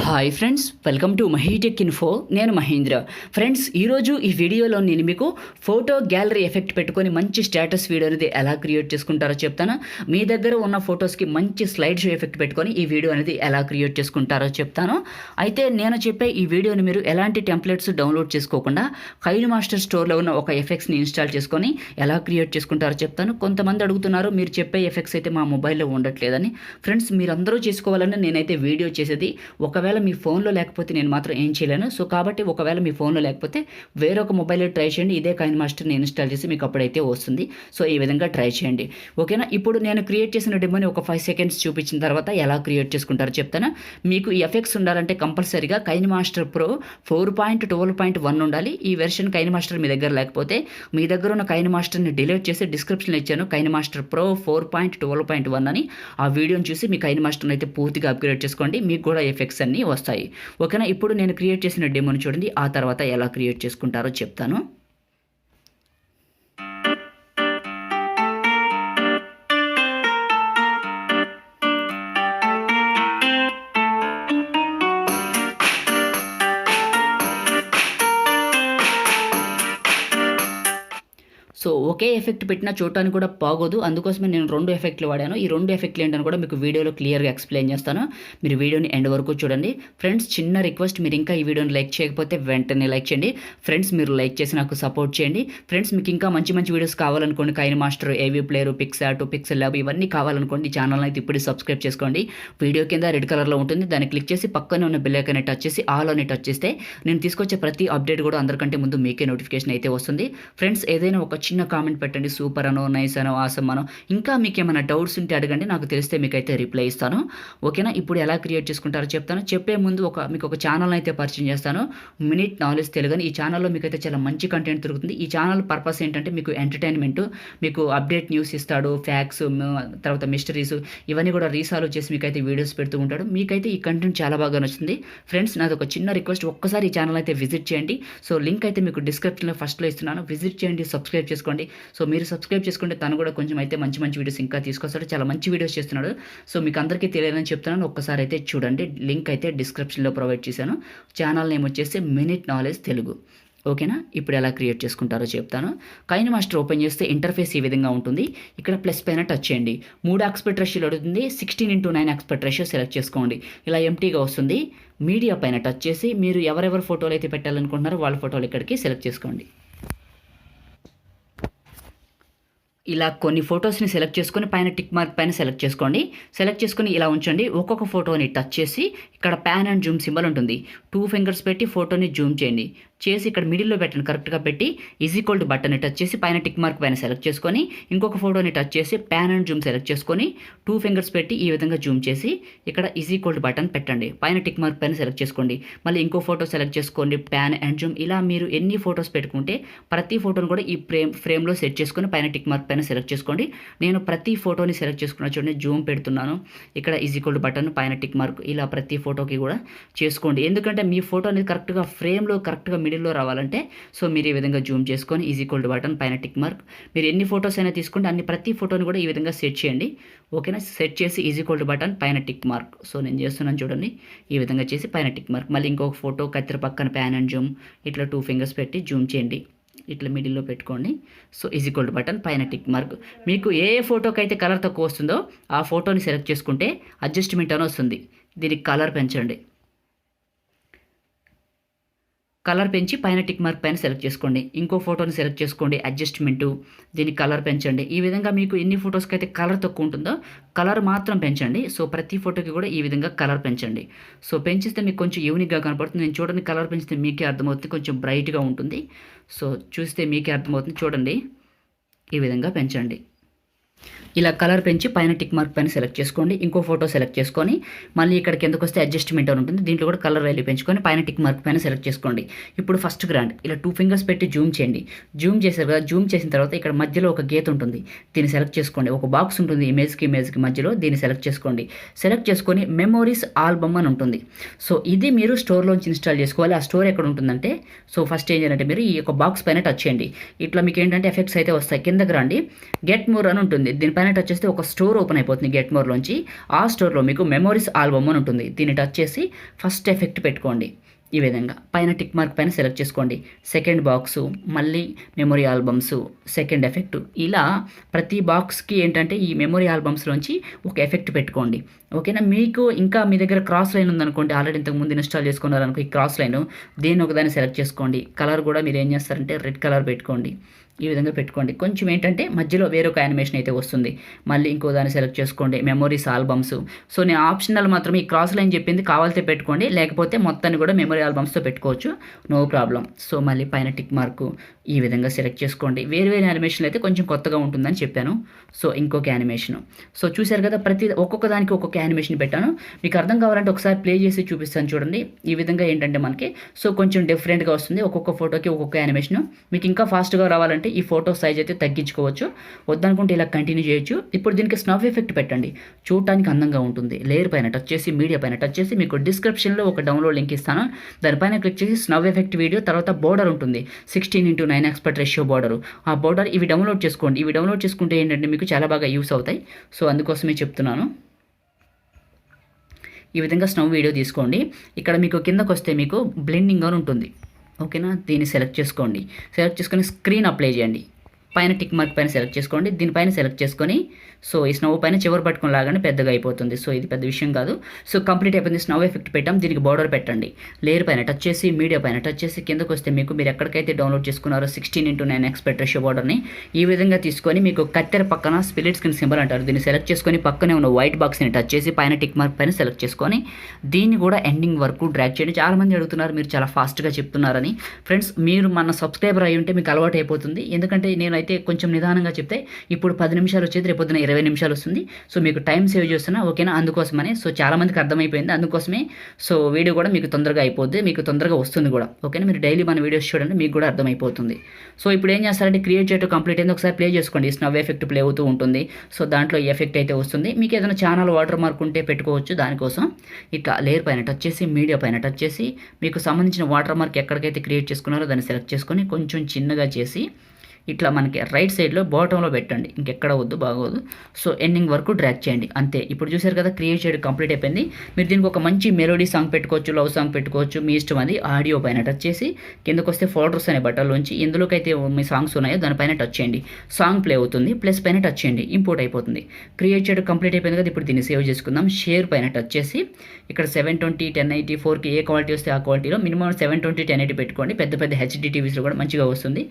Hi friends, welcome to Mahi tech info. నేను Mahindra. Friends, ఈరోజు ఈ వీడియోలో నేను మీకు ఫోటో గ్యాలరీ ఎఫెక్ట్ పెట్టుకొని మంచి స్టేటస్ వీడియో అనేది ఎలా క్రియేట్ చేసుకుంటారో చెప్తాను. మీ దగ్గర ఉన్న ఫొటోస్కి మంచి స్లైడ్ షో ఎఫెక్ట్ పెట్టుకొని ఈ వీడియో అనేది ఎలా క్రియేట్ చేసుకుంటారో చెప్తాను. అయితే నేను చెప్పే ఈ వీడియోని మీరు ఎలాంటి టెంప్లెట్స్ డౌన్లోడ్ చేసుకోకుండా కైనమాస్టర్ స్టోర్లో ఉన్న ఒక ఎఫెక్ట్స్ని ఇన్స్టాల్ చేసుకొని ఎలా క్రియేట్ చేసుకుంటారో చెప్తాను. కొంతమంది అడుగుతున్నారు, మీరు చెప్పే ఎఫెక్ట్స్ అయితే మా మొబైల్లో ఉండట్లేదని. ఫ్రెండ్స్, మీరందరూ చేసుకోవాలని నేనైతే వీడియో చేసేది. ఒకవేళ మీ ఫోన్లో లేకపోతే నేను మాత్రం ఏం చేయలేను. సో కాబట్టి ఒకవేళ మీ ఫోన్లో లేకపోతే వేరొక మొబైల్లో ట్రై చేయండి. ఇదే కైనమాస్టర్ని ఇన్స్టాల్ చేసి మీకు అప్పుడైతే వస్తుంది. సో ఈ విధంగా ట్రై చేయండి, ఓకేనా. ఇప్పుడు నేను క్రియేట్ చేసిన డెమోని ఒక 5 సెకండ్స్ చూపించిన తర్వాత ఎలా క్రియేట్ చేసుకుంటారో చెప్తాను. మీకు ఈ ఎఫెక్ట్స్ ఉండాలంటే కంపల్సరీగా కైనమాస్టర్ ప్రో 4.12.1 ఉండాలి. ఈ వెర్షన్ కైనమాస్టర్ మీ దగ్గర లేకపోతే మీ దగ్గర ఉన్న కైనమాస్టర్ని డిలీట్ చేసి డిస్క్రిప్షన్లో ఇచ్చాను కైనమాస్టర్ ప్రో 4.12.1 అని. ఆ వీడియోని చూసి మీ కైనమాస్టర్ని అయితే పూర్తిగా అప్గ్రేడ్ చేసుకోండి. మీకు కూడా ఎఫెక్ట్స్ అన్నీ వస్తాయి, ఓకేనా. ఇప్పుడు నేను క్రియేట్ చేసిన డెమోని చూడండి, ఆ తర్వాత ఎలా క్రియేట్ చేసుకుంటారో చెప్తాను. సో ఒకే ఎఫెక్ట్ పెట్టినా చూడటానికి కూడా బాగోదు. అందుకోసమే నేను 2 ఎఫెక్ట్లు వాడాను. ఈ 2 ఎఫెక్ట్లు ఏంటని కూడా మీకు వీడియోలో క్లియర్గా ఎక్స్ప్లెయిన్ చేస్తాను. మీరు వీడియోని ఎండ్ వరకు చూడండి. ఫ్రెండ్స్, చిన్న రిక్వెస్ట్, మీరు ఇంకా ఈ వీడియోని లైక్ చేయకపోతే వెంటనే లైక్ చేయండి. ఫ్రెండ్స్, మీరు లైక్ చేసి నాకు సపోర్ట్ చేయండి. ఫ్రెండ్స్, మీకు ఇంకా మంచి మంచి వీడియోస్ కావాలనుకోండి, కైనమాస్టర్, ఏవీ ప్లేయర్, పిక్సార్ట్, పిక్సెల్ ల్యాబ్ ఇవన్నీ కావాలనుకోండి, ఛానల్ అయితే ఇప్పుడు సబ్స్క్రైబ్ చేసుకోండి. వీడియో కింద రెడ్ కలర్లో ఉంటుంది, దాన్ని క్లిక్ చేసి పక్కనే ఉన్న బెల్ ఐకాన్ని టచ్ చేసి ఆల్ అని టచ్ చేస్తే నేను తీసుకొచ్చే ప్రతి అప్డేట్ కూడా అందరికంటే ముందు మీకే నోటిఫికేషన్ అయితే వస్తుంది. ఫ్రెండ్స్, ఏదైనా ఒక చిన్న కామెంట్ పెట్టండి, సూపర్ అనో, నైస్ అనో, ఆసమ్ అనో. ఇంకా మీకు ఏమైనా డౌట్స్ ఉంటే అడగండి, నాకు తెలిస్తే మీకైతే రిప్లై ఇస్తాను, ఓకేనా. ఇప్పుడు ఎలా క్రియేట్ చేసుకుంటారో చెప్తాను. చెప్పే ముందు మీకు ఒక ఛానల్ అయితే పరిచయం చేస్తాను, మినిట్ నాలెడ్జ్ తెలుగు అని. ఈ ఛానల్లో మీకైతే చాలా మంచి కంటెంట్ దొరుకుతుంది. ఈ ఛానల్ పర్పస్ ఏంటంటే మీకు ఎంటర్టైన్మెంట్, మీకు అప్డేట్ న్యూస్ ఇస్తాడు, ఫ్యాక్స్, తర్వాత మిస్టరీస్ ఇవన్నీ కూడా రీసాల్వ్ చేసి మీకైతే వీడియోస్ పెడుతూ ఉంటాడు. మీకైతే ఈ కంటెంట్ చాలా బాగా నచ్చుతుంది. ఫ్రెండ్స్, నాది ఒక చిన్న రిక్వెస్ట్, ఒక్కసారి ఈ ఛానల్ అయితే విజిట్ చేయండి. సో లింక్ అయితే మీకు డిస్క్రిప్షన్లో ఫస్ట్లో ఇస్తున్నాను, విజిట్ చేయండి, సబ్స్క్రైబ్ చేసుకోండి. సో మీరు సబ్స్క్రైబ్ చేసుకుంటే తను కూడా కొంచెం అయితే మంచి మంచి వీడియోస్ ఇంకా తీసుకొస్తాడు, చాలా మంచి వీడియోస్ చేస్తున్నాడు. సో మీకు అందరికీ తెలియాలని చెప్తున్నాను, ఒక్కసారి అయితే చూడండి. లింక్ అయితే డిస్క్రిప్షన్లో ప్రొవైడ్ చేశాను. ఛానల్ నేమ్ వచ్చేసి మినిట్ నాలెడ్జ్ తెలుగు, ఓకేనా. ఇప్పుడు ఎలా క్రియేట్ చేసుకుంటారో చెప్తాను. కైనమాస్టర్ ఓపెన్ చేస్తే ఇంటర్ఫేస్ ఈ విధంగా ఉంటుంది. ఇక్కడ ప్లస్ పైన టచ్ చేయండి. 3 ఆస్పెక్ట్ రేషియోలో అడుగుతుంది. 16:9 ఆస్పెక్ట్ రేషియో సెలెక్ట్ చేసుకోండి. ఇలా ఎంటీగా వస్తుంది. మీడియా పైన టచ్ చేసి మీరు ఎవరెవరు ఫోటోలు అయితే పెట్టాలనుకుంటున్నారో వాళ్ళ ఫోటోలు ఇక్కడికి సెలెక్ట్ చేసుకోండి. ఇలా కొన్ని ఫొటోస్ని సెలెక్ట్ చేసుకొని పైన టిక్ మార్క్ పైన సెలెక్ట్ చేసుకోండి. సెలెక్ట్ చేసుకొని ఇలా ఉంచండి. ఒక్కొక్క ఫోటోని టచ్ చేసి ఇక్కడ ప్యాన్ అండ్ జూమ్ సింబల్ ఉంటుంది. 2 ఫింగర్స్ పెట్టి ఫోటోని జూమ్ చేయండి. చేసి ఇక్కడ మిడిల్లో పెట్టండి, కరెక్ట్గా పెట్టి ఈక్వల్ టు బటన్ని టచ్ చేసి పైన టిక్ మార్క్ పైన సెలెక్ట్ చేసుకొని ఇంకొక ఫోటోని టచ్ చేసి ప్యాన్ అండ్ జూమ్ సెలెక్ట్ చేసుకొని 2 ఫింగర్స్ పెట్టి ఈ విధంగా జూమ్ చేసి ఇక్కడ ఈక్వల్ టు బటన్ పెట్టండి. పైన టిక్ మార్క్ పైన సెలెక్ట్ చేసుకోండి. మళ్ళీ ఇంకో ఫోటో సెలెక్ట్ చేసుకోండి, ప్యాన్ అండ్ జూమ్. ఇలా మీరు ఎన్ని ఫొటోస్ పెట్టుకుంటే ప్రతి ఫోటోని కూడా ఈ ఫ్రేమ్లో సెట్ చేసుకొని పైన టిక్ మార్క్ పైన సెలెక్ట్ చేసుకోండి. నేను ప్రతి ఫోటోని సెలెక్ట్ చేసుకున్న చూడండి, జూమ్ పెడుతున్నాను. ఇక్కడ ఈక్వల్ టు బటన్, పైన టిక్ మార్క్, ఇలా ప్రతి ఫోటోకి కూడా చేసుకోండి. ఎందుకంటే మీ ఫోటో అనేది కరెక్ట్గా ఫ్రేమ్లో కరెక్ట్గా మిడిల్లో రావాలంటే సో మీరు ఈ విధంగా జూమ్ చేసుకొని ఈక్వల్ టు బటన్, పైన టిక్ మార్క్. మీరు ఎన్ని ఫోటోస్ అయినా తీసుకుంటే అన్ని ప్రతి ఫోటోని కూడా ఈ విధంగా సెట్ చేయండి, ఓకేనా. సెట్ చేసి ఈక్వల్ టు బటన్, పైన టిక్ మార్క్. సో నేను చేస్తున్నాను చూడండి, ఈ విధంగా చేసి పైన టిక్ మార్క్. మళ్ళీ ఇంకొక ఫోటో కత్తిరి పక్కన ప్యాన్ అండ్ జూమ్, ఇట్లా 2 ఫింగర్స్ పెట్టి జూమ్ చేయండి. ఇట్లా మిడిల్లో పెట్టుకోండి. సో ఈక్వల్ టు బటన్, పైన టిక్ మార్క్. మీకు ఏ ఫోటోకి అయితే కలర్ తక్కువ వస్తుందో ఆ ఫోటోని సెలెక్ట్ చేసుకుంటే అడ్జస్ట్మెంట్ అని వస్తుంది. దీనికి కలర్ పెంచండి. కలర్ పెంచి పైన టిక్ మార్క్ పైన సెలెక్ట్ చేసుకోండి. ఇంకో ఫోటోని సెలెక్ట్ చేసుకోండి, అడ్జస్ట్మెంటు, దీనికి కలర్ పెంచండి. ఈ విధంగా మీకు ఎన్ని ఫొటోస్కి అయితే కలర్ తక్కువ ఉంటుందో కలర్ మాత్రం పెంచండి. సో ప్రతి ఫోటోకి కూడా ఈ విధంగా కలర్ పెంచండి. సో పెంచిస్తే మీకు కొంచెం యూనిక్గా కనపడుతుంది. నేను చూడండి, కలర్ పెంచితే మీకే అర్థమవుతుంది, కొంచెం బ్రైట్గా ఉంటుంది. సో చూస్తే మీకే అర్థమవుతుంది, చూడండి ఈ విధంగా పెంచండి. ఇలా కలర్ పెంచి పైన టిక్ మార్క్ పైన సెలెక్ట్ చేసుకోండి. ఇంకో ఫోటో సెలెక్ట్ చేసుకొని మళ్ళీ ఇక్కడికి ఎందుకు వస్తే అడ్జస్ట్మెంట్ అని ఉంటుంది, దీంట్లో కూడా కలర్ వాల్యూ పెంచుకొని పైన టిక్ మార్క్ పైన సెలెక్ట్ చేసుకోండి. ఇప్పుడు ఫస్ట్ గ్రాండ్ ఇలా 2 ఫింగర్స్ పెట్టి జూమ్ చేయండి. జూమ్ చేశారు కదా, జూమ్ చేసిన తర్వాత ఇక్కడ మధ్యలో ఒక గీత ఉంటుంది, దీన్ని సెలెక్ట్ చేసుకోండి. ఒక బాక్స్ ఉంటుంది ఇమేజ్కి మధ్యలో, దీన్ని సెలెక్ట్ చేసుకోండి. సెలెక్ట్ చేసుకొని మెమోరీస్ ఆల్బమ్ అని ఉంటుంది. సో ఇది మీరు స్టోర్లోంచి ఇన్స్టాల్ చేసుకోవాలి. ఆ స్టోర్ ఎక్కడ ఉంటుందంటే, సో ఫస్ట్ ఏం చేయాలంటే మీరు ఈ యొక్క బాక్స్ పైన టచ్ చేయండి. ఇట్లా మీకు ఏంటంటే ఎఫెక్ట్స్ అయితే వస్తాయి. కిందకి రండి, గెట్ మోర్ అని ఉంటుంది. ఉంటుంది. దీనిపైన టచ్ చేస్తే ఒక స్టోర్ ఓపెన్ అయిపోతుంది గెట్ మోర్లోంచి. ఆ స్టోర్లో మీకు మెమోరీస్ ఆల్బమ్ అని ఉంటుంది. దీన్ని టచ్ చేసి ఫస్ట్ ఎఫెక్ట్ పెట్టుకోండి. ఈ విధంగా పైన టిక్ మార్క్ పైన సెలెక్ట్ చేసుకోండి. సెకండ్ బాక్సు, మళ్ళీ మెమొరీ ఆల్బమ్స్, సెకండ్ ఎఫెక్ట్, ఇలా ప్రతి బాక్స్కి ఏంటంటే ఈ మెమొరీ ఆల్బమ్స్లోంచి ఒక ఎఫెక్ట్ పెట్టుకోండి. ఓకేనా. మీకు ఇంకా మీ దగ్గర క్రాస్ లైన్ ఉందనుకోండి, ఆల్రెడీ ఇంతకు ముందు ఇన్స్టాల్ చేసుకున్నారనుకో ఈ క్రాస్ లైన్, దేన్ని ఒకదాన్ని సెలెక్ట్ చేసుకోండి. కలర్ కూడా మీరు ఏం చేస్తారంటే రెడ్ కలర్ పెట్టుకోండి. ఈ విధంగా పెట్టుకోండి. కొంచెం ఏంటంటే మధ్యలో వేరొక యానిమేషన్ అయితే వస్తుంది. మళ్ళీ ఇంకో దాన్ని సెలెక్ట్ చేసుకోండి. Memories albums. సో నేను ఆప్షనల్ మాత్రం ఈ క్రాస్ లైన్ చెప్పింది కావాలితే పెట్టుకోండి, లేకపోతే మొత్తాన్ని కూడా మెమొరీ ఆల్బమ్స్తో పెట్టుకోవచ్చు, నో ప్రాబ్లం. సో మళ్ళీ పైన టిక్ మార్కు ఈ విధంగా సెలెక్ట్ చేసుకోండి. వేరు వేరు యానిమేషన్లు అయితే కొంచెం కొత్తగా ఉంటుందని చెప్పాను. సో ఇంకొక యానిమేషన్. సో చూశారు కదా, ఒక్కొక్క దానికి ఒక్కొక్క యానిమేషన్ పెట్టాను. మీకు అర్థం కావాలంటే ఒకసారి ప్లే చేసి చూపిస్తాను చూడండి. ఈ విధంగా ఏంటంటే మనకి సో కొంచెం డిఫరెంట్గా వస్తుంది. ఒక్కొక్క ఫోటోకి ఒక్కొక్క యానిమేషన్. మీకు ఇంకా ఫాస్ట్గా రావాలంటే ఈ ఫోటో సైజ్ అయితే తగ్గించుకోవచ్చు, వద్దనుకుంటే ఇలా కంటిన్యూ చేయొచ్చు. ఇప్పుడు దీనికి స్నవ్ ఎఫెక్ట్ పెట్టండి, చూడటానికి అందంగా ఉంటుంది. లేయర్ పైన టచ్ చేసి మీడియా పైన టచ్ చేసి మీకు డిస్క్రిప్షన్లో ఒక డౌన్లోడ్ లింక్ ఇస్తాను, దానిపైన క్లిక్ చేసి స్నవ్ ఎఫెక్ట్ వీడియో, తర్వాత బోర్డర్ ఉంటుంది 16:9 ఎక్స్పర్ట్ రేషియో బోర్డరు. ఆ బోర్డర్ ఇవి డౌన్లోడ్ చేసుకోండి. ఇవి డౌన్లోడ్ చేసుకుంటే ఏంటంటే మీకు చాలా బాగా యూస్ అవుతాయి. సో అందుకోసమే చెప్తున్నాను. ఈ విధంగా స్నవ్ వీడియో తీసుకోండి. ఇక్కడ మీకు కిందకు వస్తే మీకు బ్లెండింగ్ అని ఉంటుంది. ఓకేనా. దీన్ని సెలెక్ట్ చేసుకోండి. సెలెక్ట్ చేసుకొని స్క్రీన్ అప్లై చేయండి. పైన టిక్ మార్క్ పైన సెలెక్ట్ చేసుకోండి. దీనిపైన సెలెక్ట్ చేసుకొని సో ఈ స్నవ్ పైన చివరి పట్టుకుని లాగానే పెద్దగా అయిపోతుంది. సో ఇది పెద్ద విషయం కాదు. సో కంప్లీట్ అయిపోయింది. స్నవ్ ఎఫెక్ట్ పెట్టాం. దీనికి బార్డర్ పెట్టండి. లేయర్ పైన టచ్ చేసి మీడియా పైన టచ్ చేసి కిందకు వస్తే మీకు మీరు ఎక్కడికైతే డౌన్లోడ్ చేసుకున్నారో 16:9 ఎక్స్పర్ట్ రేషియో బార్డర్ని ఈ విధంగా తీసుకొని మీకు కత్తెర పక్కన స్ప్లిట్ స్క్రీన్ సింబల్ అంటారు, దీన్ని సెలెక్ట్ చేసుకొని పక్కనే ఉన్న వైట్ బాక్స్ని టచ్ చేసి పైన టిక్ మార్క్ పైన సెలెక్ట్ చేసుకొని దీన్ని కూడా ఎండింగ్ వరకు డ్రాగ్ చేయండి. చాలామంది అడుగుతున్నారు మీరు చాలా ఫాస్ట్గా చెప్తున్నారని. ఫ్రెండ్స్, మీరు మన సబ్స్క్రైబర్ అయి ఉంటే మీకు అలవాటు అయిపోతుంది. ఎందుకంటే నేనైతే కొంచెం నిదానంగా చెప్తే ఇప్పుడు 10 నిమిషాలు వచ్చేది రేపు పొద్దున 20 నిమిషాలు వస్తుంది. సో మీకు టైం సేవ్ చేస్తున్నా, ఓకేనా. అందుకోసమని సో చాలామందికి అర్థమైపోయింది. అందుకోసమే సో వీడియో కూడా మీకు తొందరగా అయిపోద్ది, మీకు తొందరగా వస్తుంది కూడా. ఓకేనా. మీరు డైలీ మన వీడియోస్ చూడండి, మీకు కూడా అర్థమైపోతుంది. సో ఇప్పుడు ఏం చేస్తారంటే క్రియేట్ చేయడం కంప్లీట్ అయింది. ఒకసారి ప్లే చేసుకోండి. స్నవ్ ఎఫెక్ట్ ప్లే అవుతూ ఉంటుంది. సో దాంట్లో ఈ ఎఫెక్ట్ అయితే వస్తుంది. మీకు ఏదైనా ఛానల్ వాటర్ మార్క్ ఉంటే పెట్టుకోవచ్చు. దానికోసం ఇట్లా లేయర్ పైన టచ్ చేసి మీడియా పైన టచ్ చేసి మీకు సంబంధించిన వాటర్ మార్క్ ఎక్కడికైతే క్రియేట్ చేసుకున్నారో దాన్ని సెలెక్ట్ చేసుకొని కొంచెం చిన్నగా చేసి ఇట్లా మనకి రైట్ సైడ్లో బాటంలో పెట్టండి, ఇంకెక్కడ వద్దు, బాగోదు. సో ఎండింగ్ వరకు డ్రాగ్ చేయండి, అంతే. ఇప్పుడు చూసారు కదా, క్రియేట్ చేయడం కంప్లీట్ అయిపోయింది. మీరు దీనికి ఒక మంచి మెలోడీ సాంగ్ పెట్టుకోవచ్చు, లవ్ సాంగ్ పెట్టుకోవచ్చు, మీ ఇష్టం. అది ఆడియో పైన టచ్ చేసి కిందకు వస్తే ఫోల్డర్స్ అనే బటన్లోంచి ఎందులోకైతే మీ సాంగ్స్ ఉన్నాయో దానిపైన టచ్ చేయండి. సాంగ్ ప్లే అవుతుంది. ప్లస్ పైన టచ్ చేయండి, ఇంపోర్ట్ అయిపోతుంది. క్రియేట్ చేయడం కంప్లీట్ అయిపోయింది కదా. ఇప్పుడు దీన్ని సేవ్ చేసుకుందాం. షేర్ పైన టచ్ చేసి ఇక్కడ 720, 1080, 4K ఏ క్వాలిటీ వస్తే ఆ క్వాలిటీలో మినిమం 720, 1080 పెట్టుకోండి. పెద్ద పెద్ద హెచ్డి టీవీస్లో కూడా మంచిగా వస్తుంది.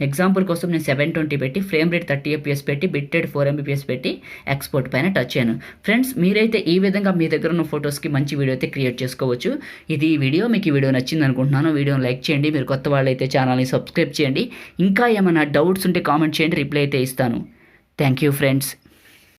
ఎగ్జాంపుల్ కోసం నేను 720 పెట్టి ఫ్రేమ్ రేట్ 30 FPS పెట్టి బిట్ రేట్ 4 Mbps పెట్టి ఎక్స్పోర్ట్ పైన టచ్ చేయను. ఫ్రెండ్స్, మీరైతే ఈ విధంగా మీ దగ్గర ఉన్న ఫొటోస్కి మంచి వీడియో అయితే క్రియేట్ చేసుకోవచ్చు. ఇది ఈ వీడియో మీకు ఈ వీడియో నచ్చింది అనుకుంటున్నాను. వీడియోని లైక్ చేయండి. మీరు కొత్త వాళ్ళైతే ఛానల్ని సబ్స్క్రైబ్ చేయండి. ఇంకా ఏమైనా డౌట్స్ ఉంటే కామెంట్ చేయండి, రిప్లై అయితే ఇస్తాను. Thank you friends.